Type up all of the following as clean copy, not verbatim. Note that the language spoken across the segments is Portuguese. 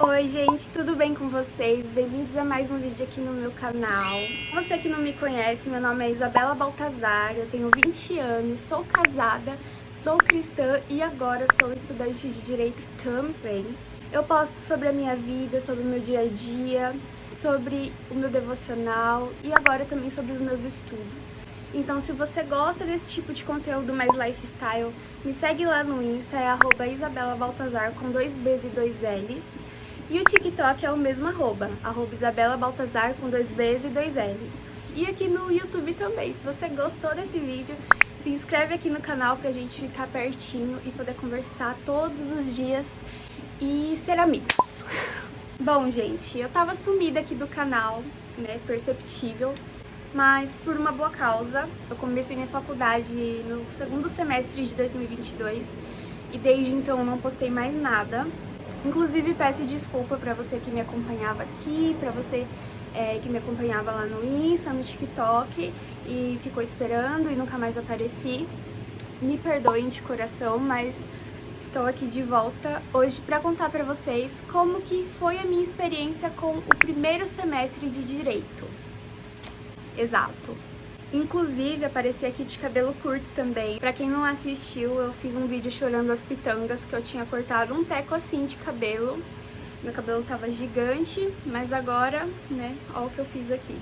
Oi gente, tudo bem com vocês? Bem-vindos a mais um vídeo aqui no meu canal. Você que não me conhece, meu nome é Isabela Baltazar, eu tenho 20 anos, sou casada, sou cristã e agora sou estudante de Direito também. Eu posto sobre a minha vida, sobre o meu dia a dia, sobre o meu devocional e agora também sobre os meus estudos. Então, se você gosta desse tipo de conteúdo mais lifestyle, me segue lá no Insta, é @IsabelaBaltazar com 2 Bs e 2 Ls. E o TikTok é o mesmo arroba Isabela Baltazar com 2 Bs e 2 Ls. E aqui no YouTube também, se você gostou desse vídeo, se inscreve aqui no canal pra gente ficar pertinho e poder conversar todos os dias e ser amigos. Bom, gente, eu tava sumida aqui do canal, né, perceptível, mas por uma boa causa. Eu comecei minha faculdade no segundo semestre de 2022 e desde então eu não postei mais nada. Inclusive peço desculpa pra você que me acompanhava aqui, pra você que me acompanhava lá no Insta, no TikTok e ficou esperando e nunca mais apareci. Me perdoem de coração, mas estou aqui de volta hoje para contar para vocês como que foi a minha experiência com o primeiro semestre de Direito. Exato. Inclusive, apareci aqui de cabelo curto também. Pra quem não assistiu, eu fiz um vídeo chorando as pitangas, que eu tinha cortado um teco assim de cabelo. Meu cabelo tava gigante, mas agora, né, olha o que eu fiz aqui.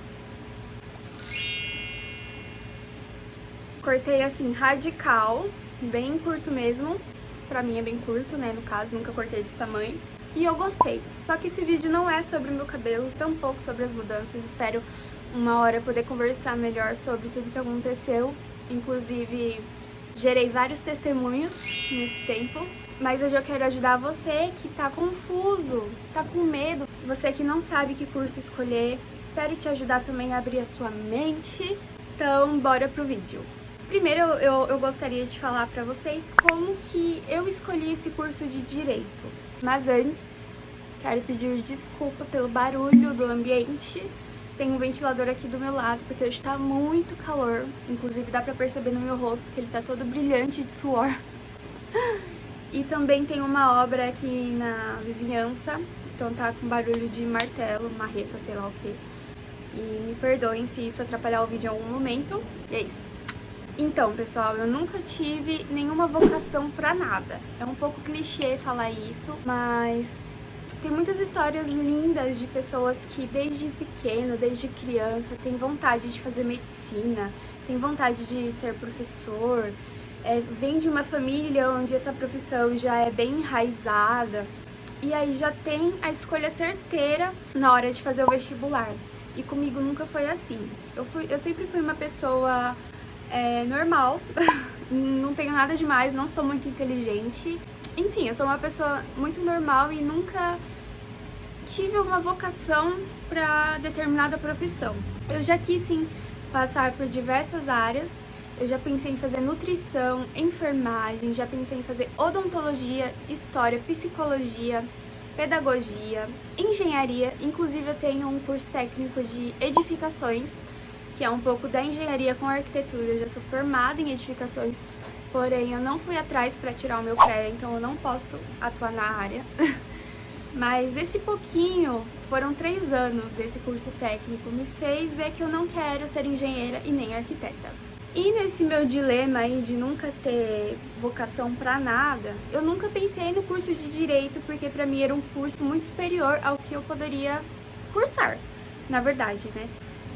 Cortei assim, radical, bem curto mesmo. Pra mim é bem curto, né, no caso, nunca cortei desse tamanho. E eu gostei. Só que esse vídeo não é sobre o meu cabelo, tampouco sobre as mudanças. Espero uma hora poder conversar melhor sobre tudo que aconteceu. Inclusive, gerei vários testemunhos nesse tempo. Mas hoje eu quero ajudar você que tá confuso, tá com medo, você que não sabe que curso escolher. Espero te ajudar também a abrir a sua mente. Então, bora pro vídeo. Primeiro, eu gostaria de falar pra vocês como que eu escolhi esse curso de Direito. Mas antes, quero pedir desculpa pelo barulho do ambiente. Tem um ventilador aqui do meu lado, porque hoje tá muito calor. Inclusive dá pra perceber no meu rosto que ele tá todo brilhante de suor. E também tem uma obra aqui na vizinhança, então tá com barulho de martelo, marreta, sei lá o que. E me perdoem se isso atrapalhar o vídeo em algum momento. E é isso. Então, pessoal, eu nunca tive nenhuma vocação pra nada. É um pouco clichê falar isso, mas tem muitas histórias lindas de pessoas que desde pequeno, desde criança, têm vontade de fazer medicina, têm vontade de ser professor, vem de uma família onde essa profissão já é bem enraizada e aí já tem a escolha certeira na hora de fazer o vestibular. E comigo nunca foi assim. Eu sempre fui uma pessoa normal, não tenho nada demais, não sou muito inteligente. Enfim, eu sou uma pessoa muito normal e nunca tive uma vocação para determinada profissão. Eu já quis sim passar por diversas áreas. Eu já pensei em fazer nutrição, enfermagem, já pensei em fazer odontologia, história, psicologia, pedagogia, engenharia. Inclusive eu tenho um curso técnico de edificações, que é um pouco da engenharia com arquitetura. Eu já sou formada em edificações, porém eu não fui atrás para tirar o meu CREA, então eu não posso atuar na área. Mas esse pouquinho, foram 3 anos desse curso técnico, me fez ver que eu não quero ser engenheira e nem arquiteta. E nesse meu dilema aí de nunca ter vocação pra nada, eu nunca pensei no curso de Direito, porque pra mim era um curso muito superior ao que eu poderia cursar, na verdade, né?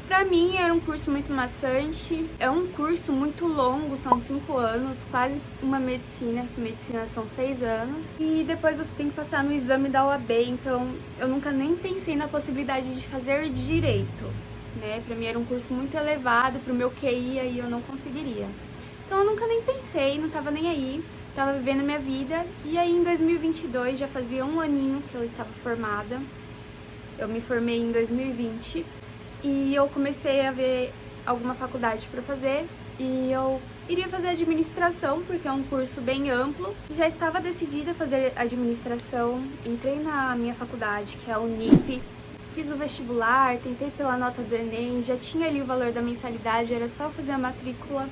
Pra mim era um curso muito maçante, é um curso muito longo, são 5 anos, quase uma medicina, que medicina são 6 anos. E depois você tem que passar no exame da OAB, então eu nunca nem pensei na possibilidade de fazer Direito, né? Pra mim era um curso muito elevado, pro meu QI aí eu não conseguiria. Então eu nunca nem pensei, não tava nem aí, tava vivendo a minha vida. E aí em 2022, já fazia um aninho que eu estava formada, eu me formei em 2020. E eu comecei a ver alguma faculdade para fazer e eu iria fazer administração, porque é um curso bem amplo. Já estava decidida a fazer administração, entrei na minha faculdade, que é a Unip, fiz o vestibular, tentei pela nota do Enem, já tinha ali o valor da mensalidade, era só fazer a matrícula,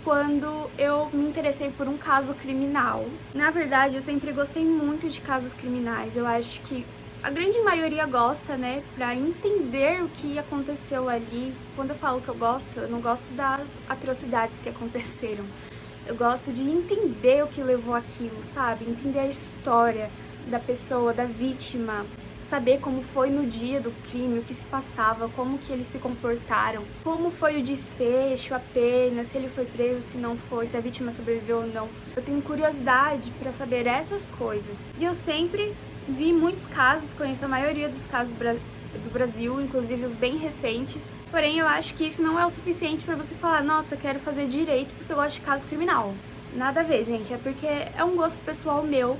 quando eu me interessei por um caso criminal. Na verdade, eu sempre gostei muito de casos criminais, eu acho que a grande maioria gosta, né, pra entender o que aconteceu ali. Quando eu falo que eu não gosto das atrocidades que aconteceram. Eu gosto de entender o que levou aquilo, sabe? Entender a história da pessoa, da vítima, saber como foi no dia do crime, o que se passava, como que eles se comportaram, como foi o desfecho, a pena, se ele foi preso, se não foi, se a vítima sobreviveu ou não. Eu tenho curiosidade para saber essas coisas. E eu sempre vi muitos casos, conheço a maioria dos casos do Brasil, inclusive os bem recentes. Porém, eu acho que isso não é o suficiente para você falar, nossa, quero fazer direito porque eu gosto de caso criminal. Nada a ver, gente, é porque é um gosto pessoal meu.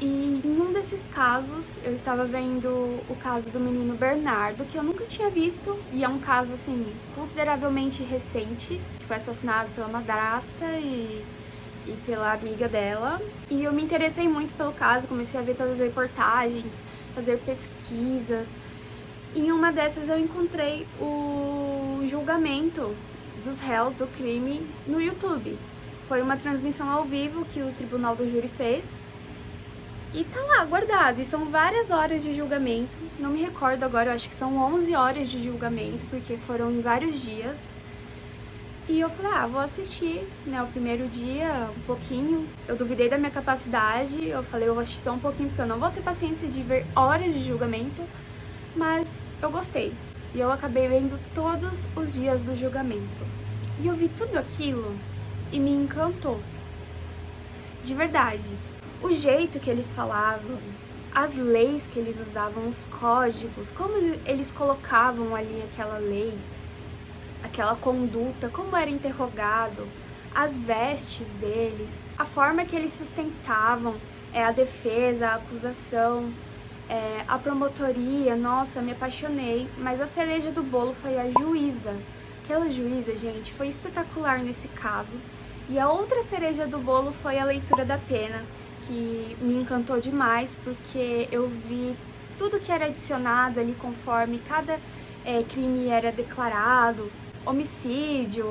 E em um desses casos, eu estava vendo o caso do menino Bernardo, que eu nunca tinha visto, e é um caso, assim, consideravelmente recente, que foi assassinado pela madrasta e pela amiga dela. E eu me interessei muito pelo caso, comecei a ver todas as reportagens, fazer pesquisas. E em uma dessas eu encontrei o julgamento dos réus do crime no YouTube. Foi uma transmissão ao vivo que o Tribunal do Júri fez. E tá lá, guardado. E são várias horas de julgamento. Não me recordo agora, eu acho que são 11 horas de julgamento, porque foram em vários dias. E eu falei, vou assistir, né, o primeiro dia, um pouquinho. Eu duvidei da minha capacidade, eu falei, eu vou assistir só um pouquinho, porque eu não vou ter paciência de ver horas de julgamento. Mas eu gostei. E eu acabei vendo todos os dias do julgamento. E eu vi tudo aquilo e me encantou. De verdade. O jeito que eles falavam, as leis que eles usavam, os códigos, como eles colocavam ali aquela lei, aquela conduta, como era interrogado, as vestes deles, a forma que eles sustentavam a defesa, a acusação, a promotoria. Nossa, me apaixonei, mas a cereja do bolo foi a juíza. Aquela juíza, gente, foi espetacular nesse caso. E a outra cereja do bolo foi a leitura da pena, que me encantou demais, porque eu vi tudo que era adicionado ali conforme cada crime era declarado, homicídio,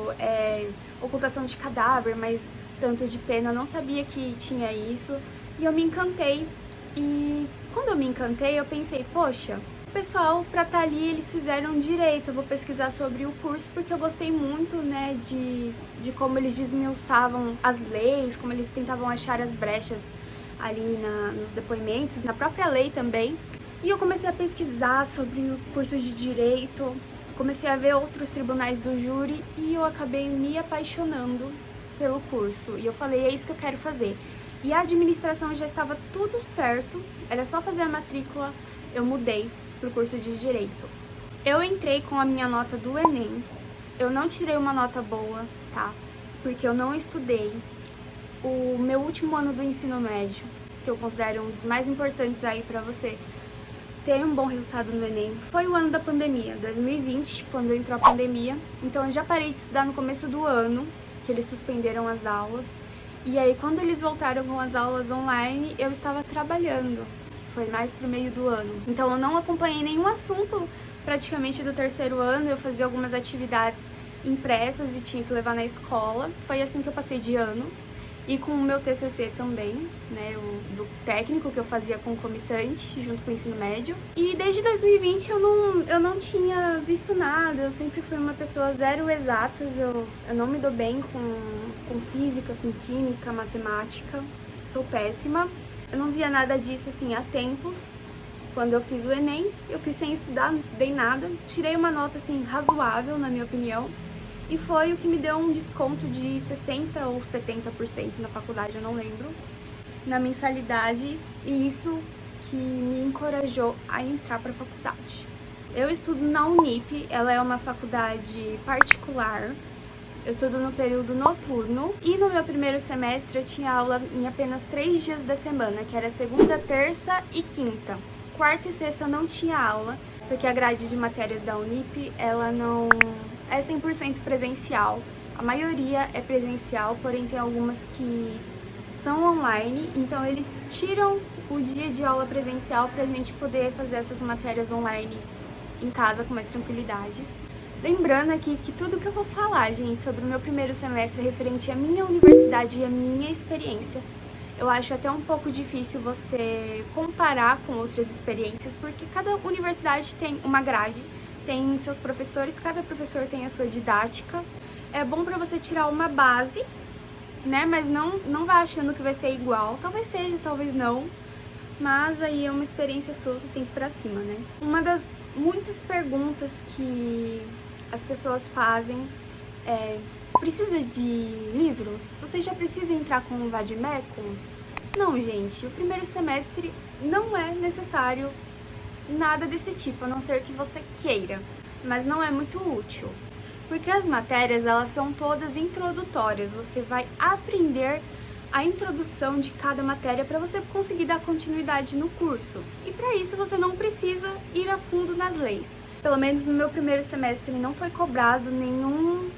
ocultação de cadáver, mas tanto de pena, eu não sabia que tinha isso, e eu me encantei. E quando eu me encantei, eu pensei, poxa, o pessoal, pra estar ali, eles fizeram direito, eu vou pesquisar sobre o curso, porque eu gostei muito, né, de como eles desmiuçavam as leis, como eles tentavam achar as brechas ali nos depoimentos, na própria lei também. E eu comecei a pesquisar sobre o curso de Direito, comecei a ver outros tribunais do júri e eu acabei me apaixonando pelo curso. E eu falei, é isso que eu quero fazer. E a administração já estava tudo certo, era só fazer a matrícula, eu mudei pro curso de Direito. Eu entrei com a minha nota do Enem, eu não tirei uma nota boa, tá? Porque eu não estudei. O meu último ano do ensino médio, que eu considero um dos mais importantes aí pra você ter um bom resultado no Enem, foi o ano da pandemia, 2020, quando entrou a pandemia. Então eu já parei de estudar no começo do ano, que eles suspenderam as aulas. E aí quando eles voltaram com as aulas online, eu estava trabalhando. Foi mais pro meio do ano. Então eu não acompanhei nenhum assunto praticamente do terceiro ano, eu fazia algumas atividades impressas e tinha que levar na escola. Foi assim que eu passei de ano. E com o meu TCC também, né, do técnico que eu fazia concomitante, junto com o ensino médio. E desde 2020 eu não tinha visto nada, eu sempre fui uma pessoa zero exatas, eu não me dou bem com física, com química, matemática, sou péssima. Eu não via nada disso, assim, há tempos. Quando eu fiz o Enem, eu fiz sem estudar, não estudei nada, tirei uma nota, assim, razoável, na minha opinião. E foi o que me deu um desconto de 60% ou 70% na faculdade, eu não lembro, na mensalidade. E isso que me encorajou a entrar para a faculdade. Eu estudo na Unip, ela é uma faculdade particular. Eu estudo no período noturno e no meu primeiro semestre eu tinha aula em apenas 3 dias da semana, que era segunda, terça e quinta. Quarta e sexta eu não tinha aula, porque a grade de matérias da Unip, ela não é 100% presencial. A maioria é presencial, porém tem algumas que são online, então eles tiram o dia de aula presencial pra gente poder fazer essas matérias online em casa com mais tranquilidade. Lembrando aqui que tudo que eu vou falar, gente, sobre o meu primeiro semestre é referente à minha universidade e à minha experiência. Eu acho até um pouco difícil você comparar com outras experiências, porque cada universidade tem uma grade, tem seus professores, cada professor tem a sua didática. É bom pra você tirar uma base, né? Mas não vá achando que vai ser igual. Talvez seja, talvez não. Mas aí é uma experiência sua, você tem que ir pra cima, né? Uma das muitas perguntas que as pessoas fazem é: precisa de livros? Você já precisa entrar com o Vadimécum? Não, gente. O primeiro semestre não é necessário nada desse tipo, a não ser que você queira. Mas não é muito útil. Porque as matérias, elas são todas introdutórias. Você vai aprender a introdução de cada matéria para você conseguir dar continuidade no curso. E para isso você não precisa ir a fundo nas leis. Pelo menos no meu primeiro semestre não foi cobrado nenhum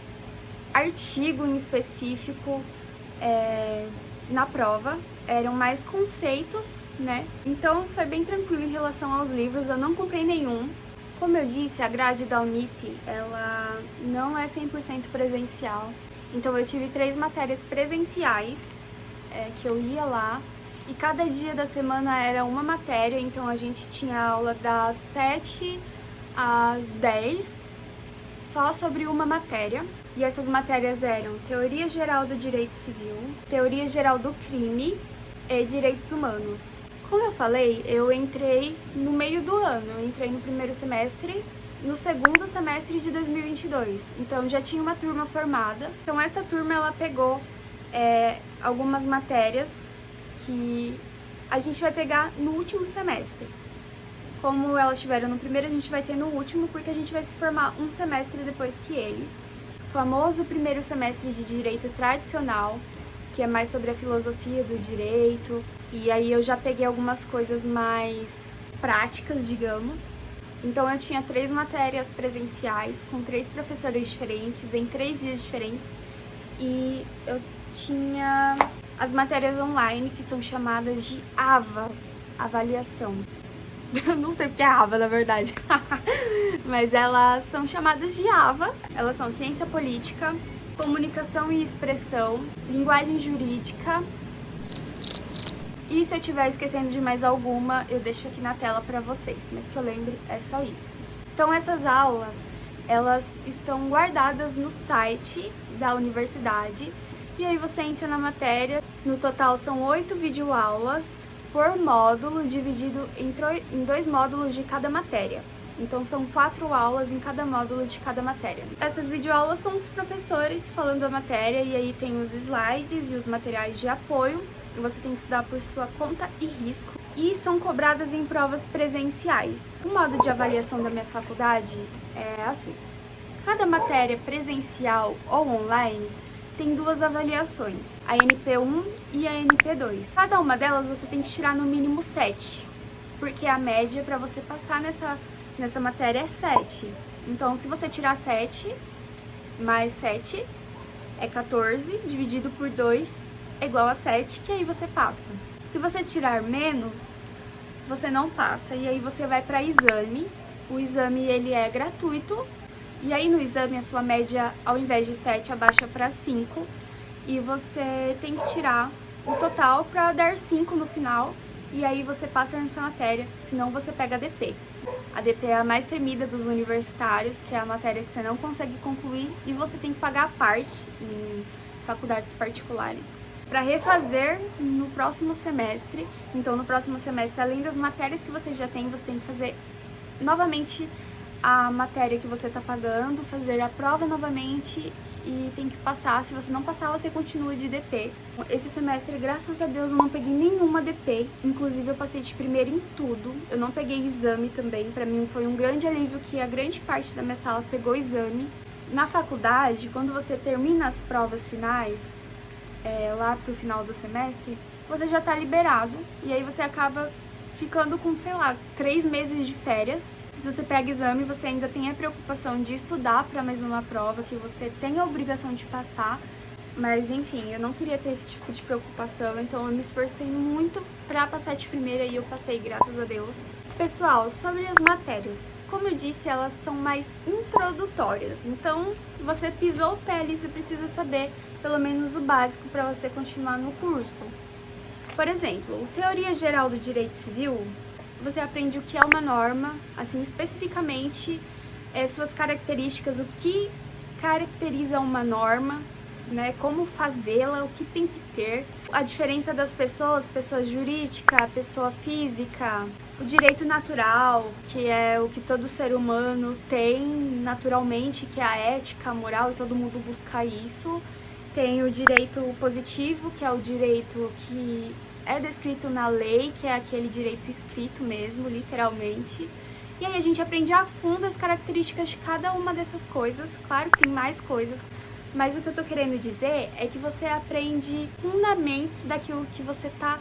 artigo em específico na prova. Eram mais conceitos, né? Então foi bem tranquilo em relação aos livros, eu não comprei nenhum. Como eu disse, a grade da Unip, ela não é 100% presencial. Então eu tive 3 matérias presenciais, que eu ia lá. E cada dia da semana era uma matéria, então a gente tinha aula das 7 às 10, só sobre uma matéria. E essas matérias eram Teoria Geral do Direito Civil, Teoria Geral do Crime e Direitos Humanos. Como eu falei, eu entrei no meio do ano, eu entrei no primeiro semestre, no segundo semestre de 2022. Então já tinha uma turma formada. Então essa turma ela pegou algumas matérias que a gente vai pegar no último semestre. Como elas tiveram no primeiro, a gente vai ter no último, porque a gente vai se formar um semestre depois que eles. O famoso primeiro semestre de Direito Tradicional, que é mais sobre a filosofia do direito. E aí eu já peguei algumas coisas mais práticas, digamos. Então eu tinha 3 matérias presenciais, com 3 professores diferentes, em 3 dias diferentes. E eu tinha as matérias online, que são chamadas de AVA, avaliação. Eu não sei porque é AVA, na verdade. Mas elas são chamadas de AVA. Elas são Ciência Política, Comunicação e Expressão, Linguagem Jurídica. E se eu estiver esquecendo de mais alguma, eu deixo aqui na tela para vocês. Mas que eu lembre, é só isso. Então essas aulas, elas estão guardadas no site da universidade. E aí você entra na matéria. No total são 8 videoaulas por módulo, dividido em 2 módulos de cada matéria. Então são 4 aulas em cada módulo de cada matéria. Essas videoaulas são os professores falando a matéria, e aí tem os slides e os materiais de apoio. E você tem que estudar por sua conta e risco. E são cobradas em provas presenciais. O modo de avaliação da minha faculdade é assim: cada matéria presencial ou online tem 2 avaliações, a NP1 e a NP2. Cada uma delas você tem que tirar no mínimo 7, porque a média para você passar nessa matéria é 7. Então, se você tirar 7 mais 7 é 14, dividido por 2 é igual a 7, que aí você passa. Se você tirar menos, você não passa, e aí você vai para exame. O exame ele é gratuito. E aí no exame a sua média, ao invés de 7, abaixa para 5. E você tem que tirar o total para dar 5 no final. E aí você passa nessa matéria, senão você pega a DP. A DP é a mais temida dos universitários, que é a matéria que você não consegue concluir e você tem que pagar a parte em faculdades particulares para refazer no próximo semestre. Então no próximo semestre, além das matérias que você já tem, você tem que fazer novamente a matéria que você está pagando, fazer a prova novamente e tem que passar. Se você não passar, você continua de DP. Esse semestre, graças a Deus, eu não peguei nenhuma DP. Inclusive, eu passei de primeira em tudo. Eu não peguei exame também. Pra mim, foi um grande alívio que a grande parte da minha sala pegou exame. Na faculdade, quando você termina as provas finais, lá pro final do semestre, você já tá liberado. E aí você acaba ficando com, sei lá, 3 meses de férias. Se você pega exame, você ainda tem a preocupação de estudar para mais uma prova que você tem a obrigação de passar. Mas enfim, eu não queria ter esse tipo de preocupação, então eu me esforcei muito para passar de primeira e eu passei, graças a Deus. Pessoal, sobre as matérias, como eu disse, elas são mais introdutórias, então você pisou o pé ali, você precisa saber pelo menos o básico para você continuar no curso. Por exemplo, teoria geral do direito civil, você aprende o que é uma norma, assim, especificamente suas características, o que caracteriza uma norma, né, como fazê-la, o que tem que ter, a diferença das pessoas, pessoa jurídica, pessoa física, o direito natural, que é o que todo ser humano tem naturalmente, que é a ética, a moral, e todo mundo busca isso. Tem o direito positivo, que é o direito que é descrito na lei, que é aquele direito escrito mesmo, literalmente. E aí a gente aprende a fundo as características de cada uma dessas coisas. Claro que tem mais coisas, mas o que eu tô querendo dizer é que você aprende fundamentos daquilo que você tá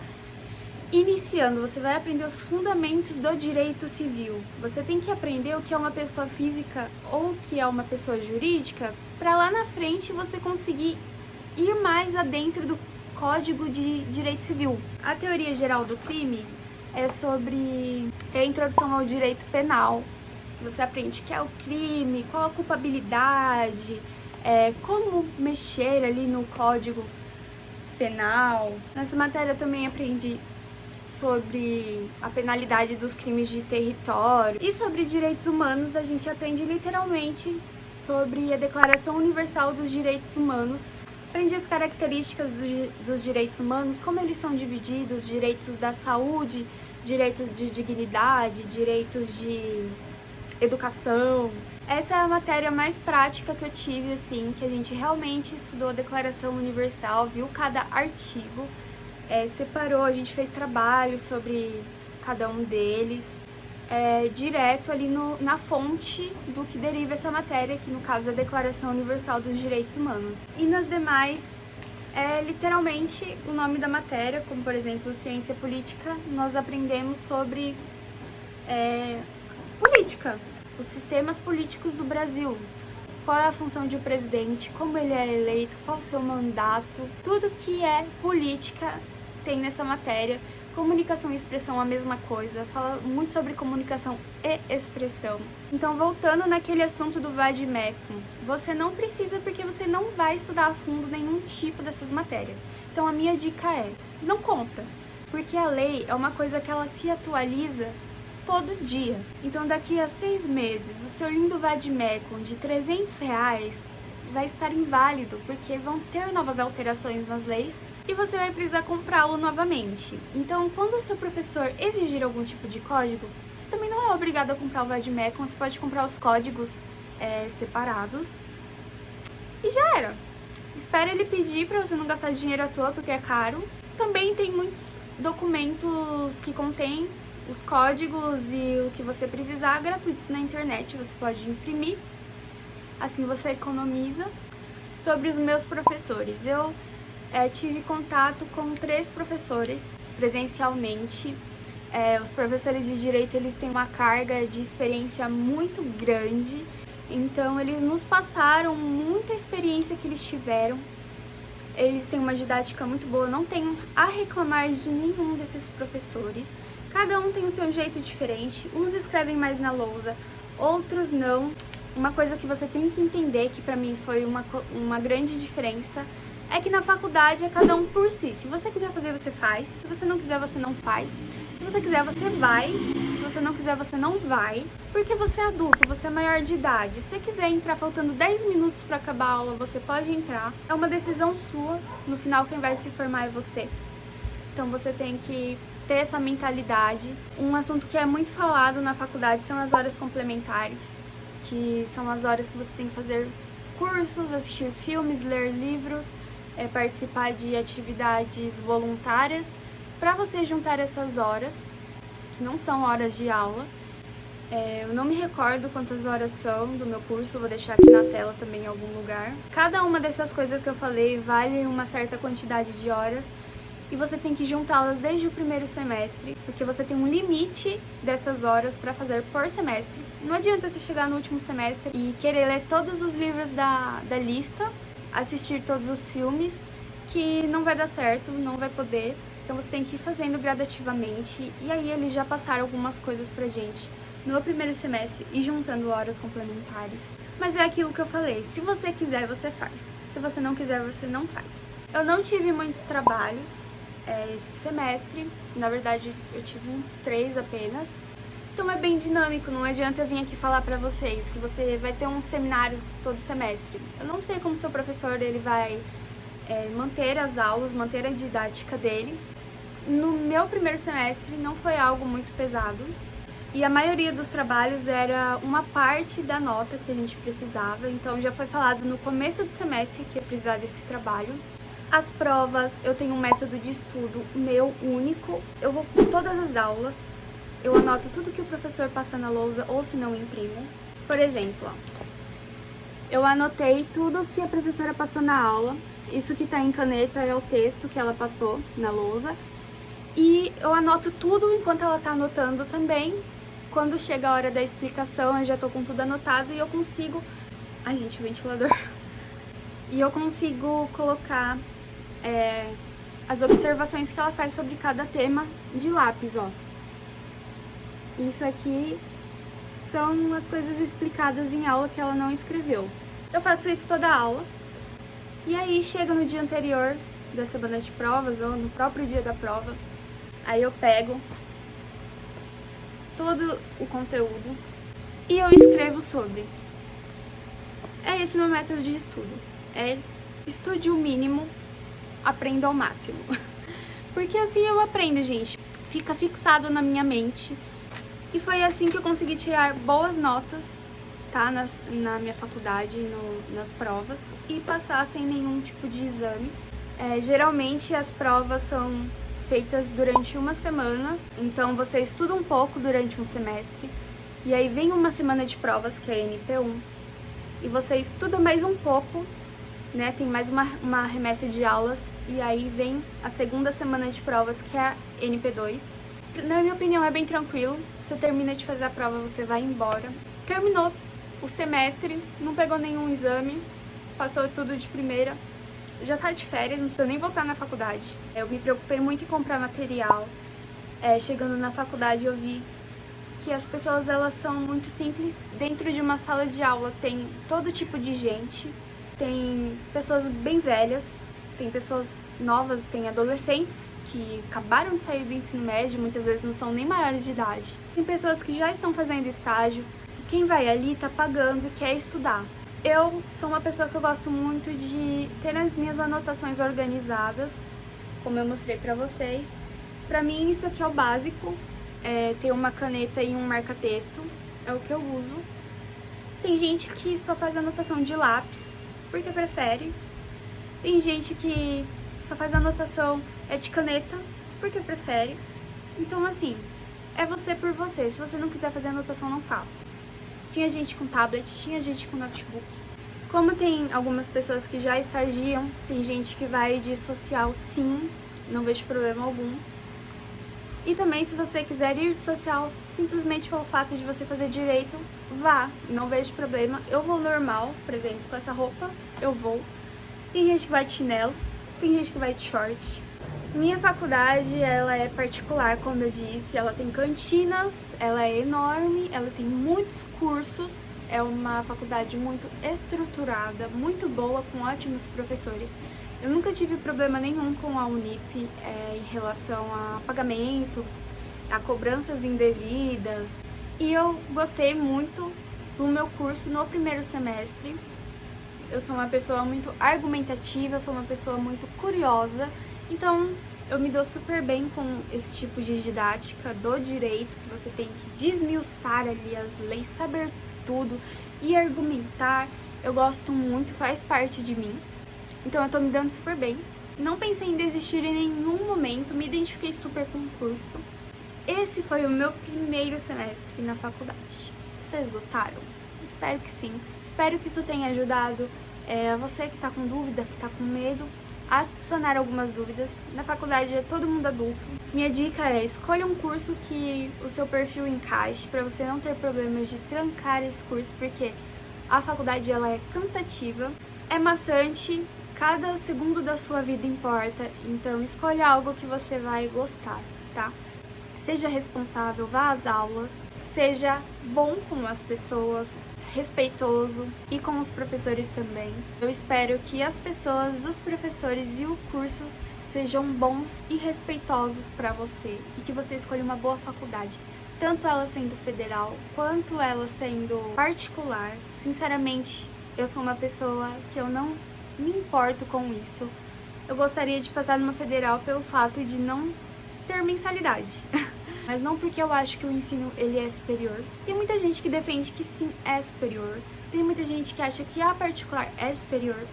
iniciando. Você vai aprender os fundamentos do direito civil. Você tem que aprender o que é uma pessoa física ou o que é uma pessoa jurídica, para lá na frente você conseguir ir mais adentro do Código de Direito Civil. A teoria geral do crime é sobre a introdução ao direito penal. Você aprende o que é o crime, qual a culpabilidade, como mexer ali no Código Penal. Nessa matéria eu também aprendi sobre a penalidade dos crimes de território. E sobre direitos humanos a gente aprende literalmente sobre a Declaração Universal dos Direitos Humanos. Aprendi as características dos direitos humanos, como eles são divididos, direitos da saúde, direitos de dignidade, direitos de educação. Essa é a matéria mais prática que eu tive, assim, que a gente realmente estudou a Declaração Universal, viu cada artigo, separou, a gente fez trabalho sobre cada um deles, direto ali na fonte do que deriva essa matéria, que no caso é a Declaração Universal dos Direitos Humanos. E nas demais, literalmente o nome da matéria, como por exemplo ciência política, nós aprendemos sobre política, os sistemas políticos do Brasil, qual é a função de um presidente, como ele é eleito, qual o seu mandato, tudo que é política tem nessa matéria. Comunicação e expressão, a mesma coisa, fala muito sobre comunicação e expressão. Então, voltando naquele assunto do vade-mecum, você não precisa, porque você não vai estudar a fundo nenhum tipo dessas matérias. Então, a minha dica é, não compra, porque a lei é uma coisa que ela se atualiza todo dia. Então, daqui a 6 meses, o seu lindo vade-mecum de R$300 vai estar inválido, porque vão ter novas alterações nas leis e você vai precisar comprá-lo novamente. Então, quando o seu professor exigir algum tipo de código, você também não é obrigado a comprar o vade-mecum, você pode comprar os códigos separados e já era. Espera ele pedir para você não gastar dinheiro à toa, porque é caro. Também tem muitos documentos que contêm os códigos e o que você precisar gratuitos na internet, você pode imprimir, assim você economiza. Sobre os meus professores, eu tive contato com 3 professores presencialmente. Os professores de direito, eles têm uma carga de experiência muito grande, então eles nos passaram muita experiência que eles tiveram. Eles têm uma didática muito boa, não tenho a reclamar de nenhum desses professores. Cada um tem o seu jeito diferente, uns escrevem mais na lousa, outros não. Uma coisa que você tem que entender, que pra mim foi uma grande diferença, é que na faculdade é cada um por si. Se você quiser fazer, você faz. Se você não quiser, você não faz. Se você quiser, você vai. Se você não quiser, você não vai. Porque você é adulto, você é maior de idade. Se você quiser entrar faltando 10 minutos pra acabar a aula, você pode entrar. É uma decisão sua. No final, quem vai se formar é você. Então você tem que ter essa mentalidade. Um assunto que é muito falado na faculdade são as horas complementares, que são as horas que você tem que fazer cursos, assistir filmes, ler livros, participar de atividades voluntárias, para você juntar essas horas, que não são horas de aula. Eu não me recordo quantas horas são do meu curso, vou deixar aqui na tela também em algum lugar. Cada uma dessas coisas que eu falei vale uma certa quantidade de horas, e você tem que juntá-las desde o primeiro semestre, porque você tem um limite dessas horas para fazer por semestre. Não adianta você chegar no último semestre e querer ler todos os livros da lista, assistir todos os filmes, que não vai dar certo, não vai poder. Então você tem que ir fazendo gradativamente, e aí eles já passaram algumas coisas pra gente no primeiro semestre e juntando horas complementares. Mas é aquilo que eu falei, se você quiser, você faz. Se você não quiser, você não faz. Eu não tive muitos trabalhos, esse semestre. Na verdade, eu tive uns 3 apenas. Então é bem dinâmico, não adianta eu vir aqui falar pra vocês que você vai ter um seminário todo semestre. Eu não sei como seu professor ele vai manter as aulas, manter a didática dele. No meu primeiro semestre não foi algo muito pesado. E a maioria dos trabalhos era uma parte da nota que a gente precisava, então já foi falado no começo do semestre que ia precisar desse trabalho. As provas, eu tenho um método de estudo meu único, eu vou com todas as aulas, eu anoto tudo que o professor passa na lousa ou se não imprimo. Por exemplo, eu anotei tudo que a professora passou na aula, isso que tá em caneta é o texto que ela passou na lousa, e eu anoto tudo enquanto ela tá anotando também. Quando chega a hora da explicação, eu já tô com tudo anotado e eu consigo... Ai, gente, o ventilador. E eu consigo colocar as observações que ela faz sobre cada tema de lápis, ó. Isso aqui são as coisas explicadas em aula que ela não escreveu. Eu faço isso toda a aula. E aí, chega no dia anterior da semana de provas, ou no próprio dia da prova, aí eu pego todo o conteúdo e eu escrevo sobre. É esse meu método de estudo. Estude o mínimo, aprenda ao máximo. Porque assim eu aprendo, gente. Fica fixado na minha mente. E foi assim que eu consegui tirar boas notas, tá? Na minha faculdade, nas provas. E passar sem nenhum tipo de exame. Geralmente as provas são feitas durante uma semana, então você estuda um pouco durante um semestre, e aí vem uma semana de provas, que é a NP1, e você estuda mais um pouco, né, tem mais uma remessa de aulas, e aí vem a segunda semana de provas, que é a NP2. Na minha opinião é bem tranquilo, você termina de fazer a prova, você vai embora. Terminou o semestre, não pegou nenhum exame, passou tudo de primeira. Já tá de férias, não precisa nem voltar na faculdade. Eu me preocupei muito em comprar material. Chegando na faculdade eu vi que as pessoas elas são muito simples. Dentro de uma sala de aula tem todo tipo de gente. Tem pessoas bem velhas, tem pessoas novas, tem adolescentes que acabaram de sair do ensino médio, muitas vezes não são nem maiores de idade. Tem pessoas que já estão fazendo estágio. Quem vai ali tá pagando e quer estudar. Eu sou uma pessoa que eu gosto muito de ter as minhas anotações organizadas, como eu mostrei pra vocês. Pra mim isso aqui é o básico, ter uma caneta e um marca-texto, é o que eu uso. Tem gente que só faz anotação de lápis, porque prefere. Tem gente que só faz anotação de caneta, porque prefere. Então assim, é você por você, se você não quiser fazer anotação, não faça. Tinha gente com tablet, tinha gente com notebook. Como tem algumas pessoas que já estagiam, tem gente que vai de social sim, não vejo problema algum. E também se você quiser ir de social, simplesmente pelo fato de você fazer direito, vá, não vejo problema. Eu vou normal, por exemplo, com essa roupa, eu vou. Tem gente que vai de chinelo, tem gente que vai de short. Minha faculdade, ela é particular, como eu disse, ela tem cantinas, ela é enorme, ela tem muitos cursos, é uma faculdade muito estruturada, muito boa, com ótimos professores. Eu nunca tive problema nenhum com a Unip em relação a pagamentos, a cobranças indevidas, e eu gostei muito do meu curso no primeiro semestre. Eu sou uma pessoa muito argumentativa, sou uma pessoa muito curiosa, então eu me dou super bem com esse tipo de didática do direito, que você tem que desmiuçar ali as leis, saber tudo e argumentar. Eu gosto muito, faz parte de mim, então eu tô me dando super bem. Não pensei em desistir em nenhum momento, me identifiquei super com o curso. Esse foi o meu primeiro semestre na faculdade. Vocês gostaram? Espero que sim. Espero que isso tenha ajudado você que tá com dúvida, que tá com medo, a sanar algumas dúvidas. Na faculdade é todo mundo adulto. Minha dica é: escolha um curso que o seu perfil encaixe, para você não ter problemas de trancar esse curso, porque a faculdade ela é cansativa, é maçante, cada segundo da sua vida importa, então escolha algo que você vai gostar, tá? Seja responsável, vá às aulas, seja bom com as pessoas, respeitoso e com os professores também. Eu espero que as pessoas, os professores e o curso sejam bons e respeitosos para você e que você escolha uma boa faculdade, tanto ela sendo federal quanto ela sendo particular. Sinceramente, eu sou uma pessoa que eu não me importo com isso. Eu gostaria de passar numa federal pelo fato de não ter mensalidade. Mas não porque eu acho que o ensino ele é superior. Tem muita gente que defende que sim, é superior. Tem muita gente que acha que a particular é superior.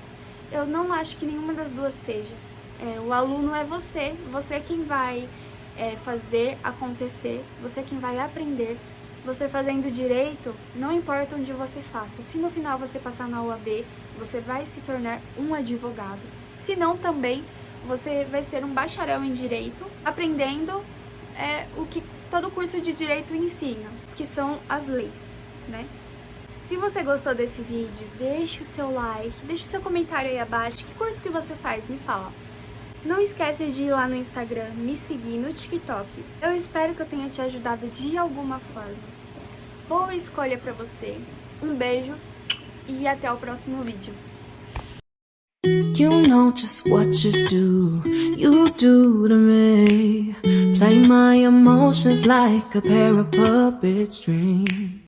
Eu não acho que nenhuma das duas seja. O aluno é você é quem vai fazer acontecer, você é quem vai aprender. Você fazendo direito, não importa onde você faça. Se no final você passar na UAB, você vai se tornar um advogado. Se não, também você vai ser um bacharel em direito, aprendendo o que todo curso de direito ensina, que são as leis, né? Se você gostou desse vídeo, deixe o seu like, deixe o seu comentário aí abaixo. Que curso que você faz? Me fala. Não esquece de ir lá no Instagram, me seguir, no TikTok. Eu espero que eu tenha te ajudado de alguma forma. Boa escolha pra você. Um beijo e até o próximo vídeo. You know just what you do to me. Play my emotions like a pair of puppet strings.